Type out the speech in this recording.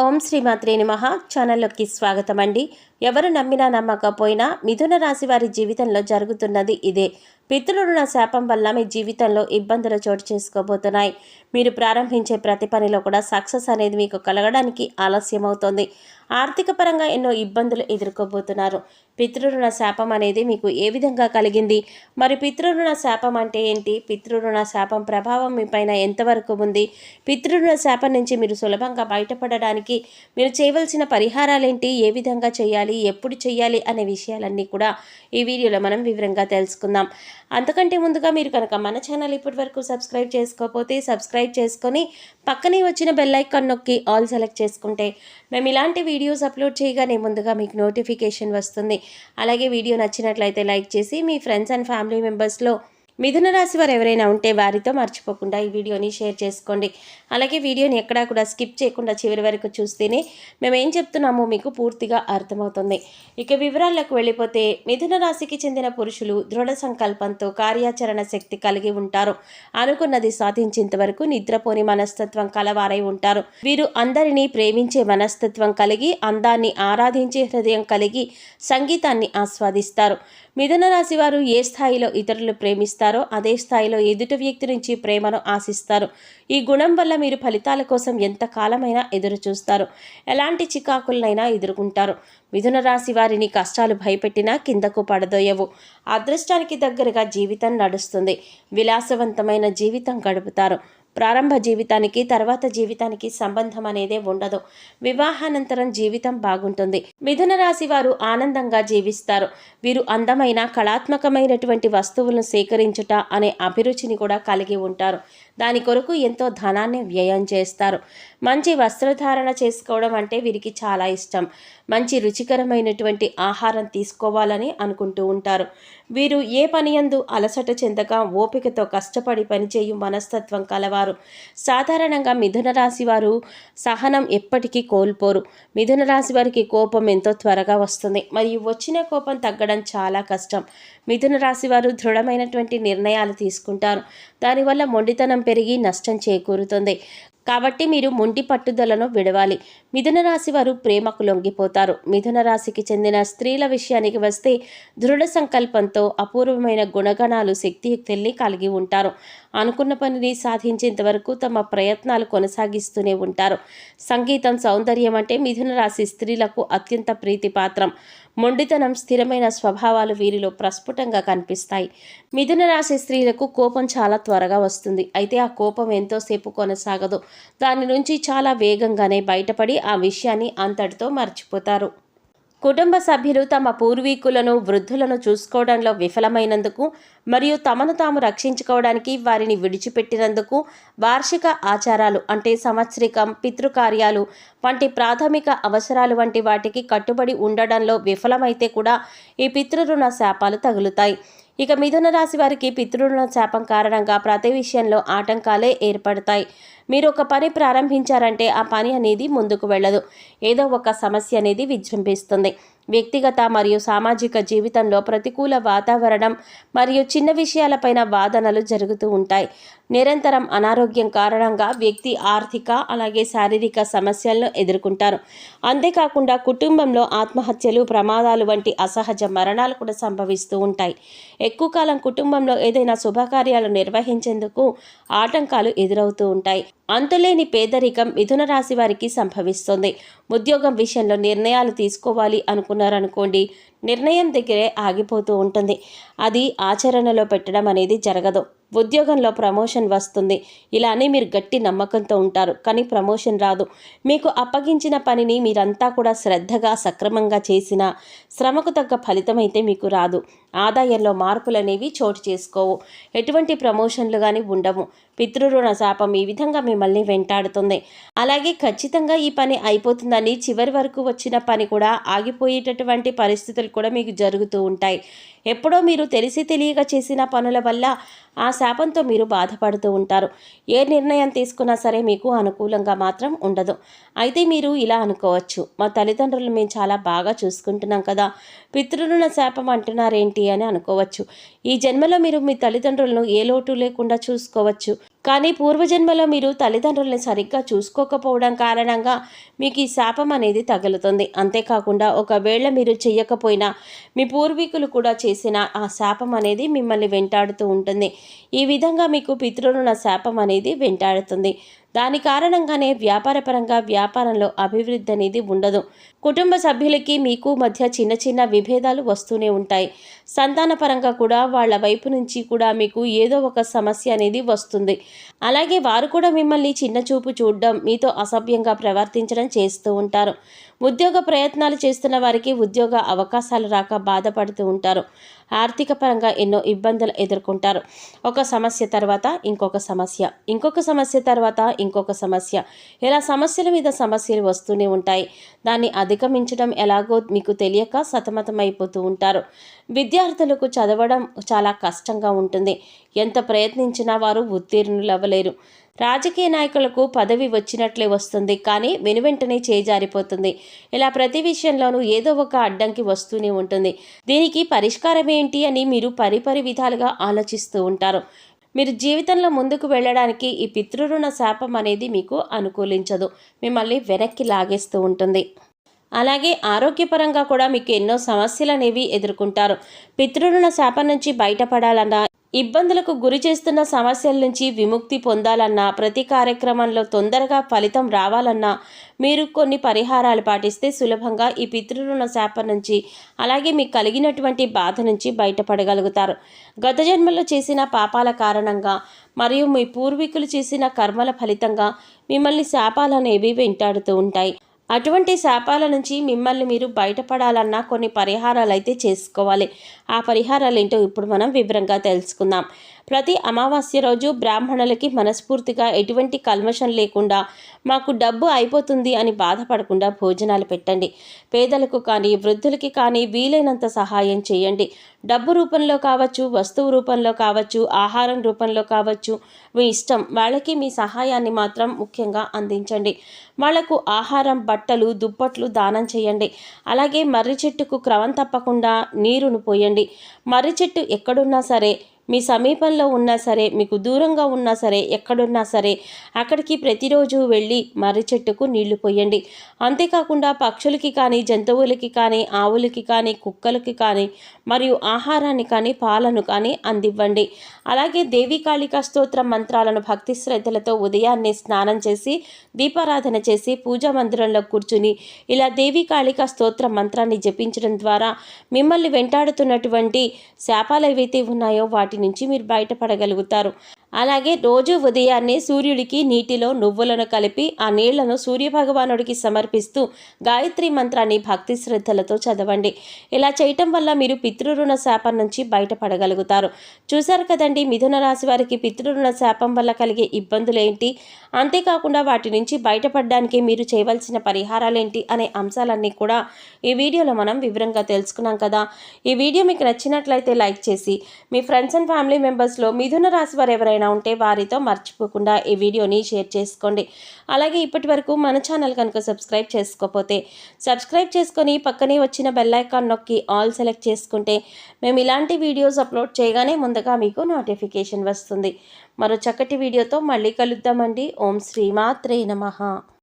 ఓం శ్రీమాత్రే నమః. ఛానల్లోకి స్వాగతం అండి. ఎవరు నమ్మినా నమ్మకపోయినా మిథున రాశి వారి జీవితంలో జరుగుతున్నది ఇదే. పితృరుణ శాపం వల్ల మీ జీవితంలో ఇబ్బందులు చోటు చేసుకోబోతున్నాయి. మీరు ప్రారంభించే ప్రతి పనిలో కూడా సక్సెస్ అనేది మీకు కలగడానికి ఆలస్యం అవుతుంది. ఆర్థిక పరంగా ఎన్నో ఇబ్బందులు ఎదుర్కోబోతున్నారు. పితృరుణ శాపం అనేది మీకు ఏ విధంగా కలిగింది? మరి పితృరుణ శాపం అంటే ఏంటి? పితృరుణ శాపం ప్రభావం మీ పైన ఎంతవరకు ఉంది? పితృరుణ శాపం నుంచి మీరు సులభంగా బయటపడడానికి మీరు చేయవలసిన పరిహారాలేంటి? ఏ విధంగా చేయాలి? ఎప్పుడు చేయాలి? అనే విషయాలన్నీ కూడా ఈ వీడియోలో మనం వివరంగా తెలుసుకుందాం. అంతకంటే ముందుగా మీరు కనుక మన ఛానల్ ఇప్పటి వరకు సబ్స్క్రైబ్ చేసుకోకపోతే సబ్స్క్రైబ్ చేసుకొని పక్కనే వచ్చిన బెల్ ఐకాన్ నొక్కి ఆల్ సెలెక్ట్ చేసుకుంటే మేము ఇలాంటి వీడియోస్ అప్లోడ్ చేయగానే ముందుగా మీకు నోటిఫికేషన్ వస్తుంది. అలాగే వీడియో నచ్చినట్లయితే లైక్ చేసి మీ ఫ్రెండ్స్ అండ్ ఫ్యామిలీ మెంబర్స్లో మిథున రాశి వారు ఎవరైనా ఉంటే వారితో మర్చిపోకుండా ఈ వీడియోని షేర్ చేసుకోండి. అలాగే వీడియోని ఎక్కడా కూడా స్కిప్ చేయకుండా చివరి వరకు చూస్తేనే మేము ఏం చెప్తున్నామో మీకు పూర్తిగా అర్థమవుతుంది. ఇక వివరాలకు వెళ్ళిపోతే మిథున రాశికి చెందిన పురుషులు దృఢ సంకల్పంతో కార్యాచరణ శక్తి కలిగి ఉంటారు. అనుకున్నది సాధించేంత వరకు నిద్రపోని మనస్తత్వం కలవారై ఉంటారు. వీరు అందరినీ ప్రేమించే మనస్తత్వం కలిగి, అందాన్ని ఆరాధించే హృదయం కలిగి, సంగీతాన్ని ఆస్వాదిస్తారు. మిథున రాశి వారు ఏ స్థాయిలో ఇతరులు ప్రేమిస్తారో అదే స్థాయిలో ఎదుటి వ్యక్తి నుంచి ప్రేమను ఆశిస్తారు. ఈ గుణం వల్ల మీరు ఫలితాల కోసం ఎంత కాలమైనా ఎదురు చూస్తారు. ఎలాంటి చికాకులనైనా ఎదుర్కొంటారు. మిథున రాశి వారిని కష్టాలు భయపెట్టినా కిందకు పడదోయవు. అదృష్టానికి దగ్గరగా జీవితం నడుస్తుంది. విలాసవంతమైన జీవితం గడుపుతారు. ప్రారంభ జీవితానికి తర్వాత జీవితానికి సంబంధం అనేదే ఉండదు. వివాహానంతరం జీవితం బాగుంటుంది. మిథున రాశి వారు ఆనందంగా జీవిస్తారు. వీరు అందమైన కళాత్మకమైనటువంటి వస్తువులను సేకరించుట అనే అభిరుచిని కూడా కలిగి ఉంటారు. దాని కొరకు ఎంతో ధనాన్ని వ్యయం చేస్తారు. మంచి వస్త్రధారణ చేసుకోవడం అంటే వీరికి చాలా ఇష్టం. మంచి రుచికరమైనటువంటి ఆహారం తీసుకోవాలని అనుకుంటూ ఉంటారు. వీరు ఏ పనియందు అలసట చెందక ఓపికతో కష్టపడి పనిచేయు మనస్తత్వం కలవారు. సాధారణంగా మిథున రాశి వారు సహనం ఎప్పటికీ కోల్పోరు. మిథున రాశి వారికి కోపం ఎంతో త్వరగా వస్తుంది. మరియు వచ్చిన కోపం తగ్గడం చాలా కష్టం. మిథున రాశి వారు దృఢమైనటువంటి నిర్ణయాలు తీసుకుంటారు. దానివల్ల మొండితనం పెరిగి నష్టం చేకూరుతుంది. కాబట్టి మీరు మొండి పట్టుదలను విడవాలి. మిథున రాశి వారు ప్రేమకు లొంగిపోతారు. మిథున రాశికి చెందిన స్త్రీల విషయానికి వస్తే దృఢ సంకల్పంతో అపూర్వమైన గుణగణాలు, శక్తియుక్తుల్ని కలిగి ఉంటారు. అనుకున్న పనిని సాధించేంత వరకు తమ ప్రయత్నాలు కొనసాగిస్తూనే ఉంటారు. సంగీతం, సౌందర్యం అంటే మిథున రాశి స్త్రీలకు అత్యంత ప్రీతిపాత్రం. మొండితనం, స్థిరమైన స్వభావాలు వీరిలో ప్రస్ఫుటంగా కనిపిస్తాయి. మిథున రాశి స్త్రీలకు కోపం చాలా త్వరగా వస్తుంది. అయితే ఆ కోపం ఎంతోసేపు కొనసాగదు. దాని నుంచి చాలా వేగంగానే బయటపడి ఆ విషయాన్ని అంతటితో మర్చిపోతారు. కుటుంబ సభ్యులు తమ పూర్వీకులను, వృద్ధులను చూసుకోవడంలో విఫలమైనందుకు మరియు తమను తాము రక్షించుకోవడానికి వారిని విడిచిపెట్టినందుకు వార్షిక ఆచారాలు అంటే సంవత్సరికం, పితృకార్యాలు వంటి ప్రాథమిక అవసరాలు వంటి వాటికి కట్టుబడి ఉండడంలో విఫలమైతే కూడా ఈ పితృరుణ శాపాలు తగులుతాయి. ఇక మిథున రాశి వారికి పితృరుణ శాపం కారణంగా ప్రతి విషయంలో ఆటంకాలే ఏర్పడతాయి. మీరు ఒక పని ప్రారంభించారంటే ఆ పని అనేది ముందుకు వెళ్ళదు. ఏదో ఒక సమస్య అనేది విజృంభిస్తుంది. వ్యక్తిగత మరియు సామాజిక జీవితంలో ప్రతికూల వాతావరణం మరియు చిన్న విషయాలపైన వాదనలు జరుగుతూ ఉంటాయి. నిరంతరం అనారోగ్యం కారణంగా వ్యక్తి ఆర్థిక అలాగే శారీరక సమస్యలను ఎదుర్కొంటారు. అంతేకాకుండా కుటుంబంలో ఆత్మహత్యలు, ప్రమాదాలు వంటి అసహజ మరణాలు కూడా సంభవిస్తూ ఉంటాయి. ఎక్కువ కాలం కుటుంబంలో ఏదైనా శుభకార్యాలు నిర్వహించేందుకు ఆటంకాలు ఎదురవుతూ ఉంటాయి. అంతులేని పేదరికం మిథున రాశి వారికి సంభవిస్తుంది. ఉద్యోగం విషయంలో నిర్ణయాలు తీసుకోవాలి అనుకున్నారనుకోండి, నిర్ణయం దగ్గరే ఆగిపోతూ ఉంటుంది. అది ఆచరణలో పెట్టడం అనేది జరగదు. ఉద్యోగంలో ప్రమోషన్ వస్తుంది. ఇలానే మీరు గట్టి నమ్మకంతో ఉంటారు, కానీ ప్రమోషన్ రాదు. మీకు అప్పగించిన పనిని మీరంతా కూడా శ్రద్ధగా, సక్రమంగా చేసినా శ్రమకు తగ్గ ఫలితం అయితే మీకు రాదు. ఆదాయంలో మార్పులు అనేవి చోటు చేసుకోవు. ఎటువంటి ప్రమోషన్లు కానీ ఉండవు. పితృరుణ శాపం ఈ విధంగా మిమ్మల్ని వెంటాడుతుంది. అలాగే ఖచ్చితంగా ఈ పని అయిపోతుందని చివరి వరకు వచ్చిన పని కూడా ఆగిపోయేటటువంటి పరిస్థితులు కూడా మీకు జరుగుతూ ఉంటాయి. ఎప్పుడో మీరు తెలిసి తెలియక చేసిన పనుల వల్ల ఆ శాపంతో మీరు బాధపడుతూ ఉంటారు. ఏ నిర్ణయం తీసుకున్నా సరే మీకు అనుకూలంగా మాత్రం ఉండదు. అయితే మీరు ఇలా అనుకోవచ్చు, మా తల్లిదండ్రులు మేము చాలా బాగా చూసుకుంటున్నాం కదా, పితృరుణ శాపం అంటున్నారేంటి అని అనుకోవచ్చు. ఈ జన్మలో మీరు మీ తల్లిదండ్రులను ఏ లోటు లేకుండా చూసుకోవచ్చు. కానీ పూర్వజన్మలో మీరు తల్లిదండ్రుల్ని సరిగ్గా చూసుకోకపోవడం కారణంగా మీకు ఈ శాపం అనేది తగులుతుంది. అంతేకాకుండా ఒకవేళ మీరు చెయ్యకపోయినా మీ పూర్వీకులు కూడా చేసిన ఆ శాపం అనేది మిమ్మల్ని వెంటాడుతూ ఉంటుంది. ఈ విధంగా మీకు పితృరుణ శాపం అనేది వెంటాడుతుంది. దాని కారణంగానే వ్యాపారపరంగా వ్యాపారంలో అభివృద్ధి అనేది ఉండదు. కుటుంబ సభ్యులకి మీకు మధ్య చిన్న చిన్న విభేదాలు వస్తూనే ఉంటాయి. సంతానపరంగా కూడా వాళ్ళ వైపు నుంచి కూడా మీకు ఏదో ఒక సమస్య అనేది వస్తుంది. అలాగే వారు కూడా మిమ్మల్ని చిన్న చూపు చూడడం, మీతో అసభ్యంగా ప్రవర్తించడం చేస్తూ ఉంటారు. ఉద్యోగ ప్రయత్నాలు చేస్తున్న వారికి ఉద్యోగ అవకాశాలు రాక బాధపడుతూ ఉంటారు. ఆర్థిక పరంగా ఎన్నో ఇబ్బందులు ఎదుర్కొంటారు. ఒక సమస్య తర్వాత ఇంకొక సమస్య, ఇంకొక సమస్య తర్వాత ఇంకొక సమస్య, ఇలా సమస్యల మీద సమస్యలు వస్తూనే ఉంటాయి. దాన్ని అధిగమించడం ఎలాగో మీకు తెలియక సతమతమైపోతూ ఉంటారు. విద్యార్థులకు చదవడం చాలా కష్టంగా ఉంటుంది. ఎంత ప్రయత్నించినా వారు ఉత్తీర్ణులు అవ్వలేరు. రాజకీయ నాయకులకు పదవి వచ్చినట్లే వస్తుంది, కానీ వెనువెంటనే చేజారిపోతుంది. ఇలా ప్రతి విషయంలోనూ ఏదో ఒక అడ్డంకి వస్తూనే ఉంటుంది. దీనికి పరిష్కారం ఏంటి అని మీరు పరిపరి విధాలుగా ఆలోచిస్తూ ఉంటారు. మీరు జీవితంలో ముందుకు వెళ్ళడానికి ఈ పితృరుణ శాపం అనేది మీకు అనుకూలించదు, మిమ్మల్ని వెనక్కి లాగేస్తూ ఉంటుంది. అలాగే ఆరోగ్యపరంగా కూడా మీకు ఎన్నో సమస్యలు అనేవి ఎదుర్కొంటారు. పితృరుణ శాపం నుంచి బయటపడాలన్నా, ఇబ్బందులకు గురి చేస్తున్న సమస్యల నుంచి విముక్తి పొందాలన్నా, ప్రతి కార్యక్రమంలో తొందరగా ఫలితం రావాలన్నా మీరు కొన్ని పరిహారాలు పాటిస్తే సులభంగా ఈ పితృరుణ శాపం నుంచి, అలాగే మీకు కలిగినటువంటి బాధ నుంచి బయటపడగలుగుతారు. గత జన్మలో చేసిన పాపాల కారణంగా మరియు మీ పూర్వీకులు చేసిన కర్మల ఫలితంగా మిమ్మల్ని శాపాలు అనేవి వెంటాడుతూ ఉంటాయి. అటువంటి శాపాల నుంచి మిమ్మల్ని మీరు బయటపడాలన్నా కొన్ని పరిహారాలు అయితే చేసుకోవాలి. ఆ పరిహారాలు ఏంటో ఇప్పుడు మనం వివరంగా తెలుసుకుందాం. ప్రతి అమావాస్య రోజు బ్రాహ్మణులకి మనస్ఫూర్తిగా ఎటువంటి కల్మషం లేకుండా, మాకు డబ్బు అయిపోతుంది అని బాధపడకుండా భోజనాలు పెట్టండి. పేదలకు కానీ వృద్ధులకి కానీ వీలైనంత సహాయం చేయండి. డబ్బు రూపంలో కావచ్చు, వస్తువు రూపంలో కావచ్చు, ఆహారం రూపంలో కావచ్చు, మీ ఇష్టం. వాళ్ళకి మీ సహాయాన్ని మాత్రం ముఖ్యంగా అందించండి. వాళ్లకు ఆహారం, బట్టలు, దుప్పట్లు దానం చేయండి. అలాగే మర్రి చెట్టుకు క్రమం తప్పకుండా నీరును పోయండి. మర్రి చెట్టు ఎక్కడున్నా సరే, మీ సమీపంలో ఉన్నా సరే, మీకు దూరంగా ఉన్నా సరే, ఎక్కడున్నా సరే అక్కడికి ప్రతిరోజు వెళ్ళి మర్రి చెట్టుకు నీళ్లు పోయండి. అంతేకాకుండా పక్షులకి కానీ, జంతువులకి కానీ, ఆవులకి కానీ, కుక్కలకి కానీ, మరియు ఆహారాన్ని కానీ, పాలను కానీ అందివ్వండి. అలాగే దేవీ కాళికా స్తోత్రం మంత్రాలను భక్తి శ్రద్ధలతో ఉదయాన్నే స్నానం చేసి, దీపారాధన చేసి, పూజా మందిరంలో కూర్చుని ఇలా దేవీ కాళికా స్తోత్ర మంత్రాన్ని జపించడం ద్వారా మిమ్మల్ని వెంటాడుతున్నటువంటి శాపాలు ఏవైతే ఉన్నాయో వాటి నుంచి మీరు బయటపడగలుగుతారు. అలాగే రోజు ఉదయాన్నే సూర్యుడికి నీటిలో నువ్వులను కలిపి ఆ నీళ్లను సూర్యభగవానుడికి సమర్పిస్తూ గాయత్రి మంత్రాన్ని భక్తి శ్రద్ధలతో చదవండి. ఇలా చేయటం వల్ల మీరు పితృరుణ శాపం నుంచి బయటపడగలుగుతారు. చూశారు కదండి, మిథున రాశి వారికి పితృరుణ శాపం వల్ల కలిగే ఇబ్బందులు ఏంటి, అంతేకాకుండా వాటి నుంచి బయటపడడానికి మీరు చేయవలసిన పరిహారాలు ఏంటి అనే అంశాలన్నీ కూడా ఈ వీడియోలో మనం వివరంగా తెలుసుకున్నాం కదా. ఈ వీడియో మీకు నచ్చినట్లయితే లైక్ చేసి మీ ఫ్రెండ్స్ అండ్ ఫ్యామిలీ మెంబర్స్లో మిథున రాశి వారు ఎవరైనా ఉంటే వారితో మర్చిపోకుండా ఈ వీడియోని షేర్ చేసుకోండి. అలాగే ఇప్పటి వరకు మన ఛానల్ కనుక సబ్స్క్రైబ్ చేసుకోకపోతే సబ్స్క్రైబ్ చేసుకొని పక్కనే వచ్చిన బెల్ ఐకాన్ నొక్కి ఆల్ సెలెక్ట్ చేసుకుంటే మేము ఇలాంటి వీడియోస్ అప్లోడ్ చేయగానే ముందుగా మీకు నోటిఫికేషన్ వస్తుంది. మరో చక్కటి వీడియోతో మళ్ళీ కలుద్దామండి. ఓం శ్రీమాత్రే నమః.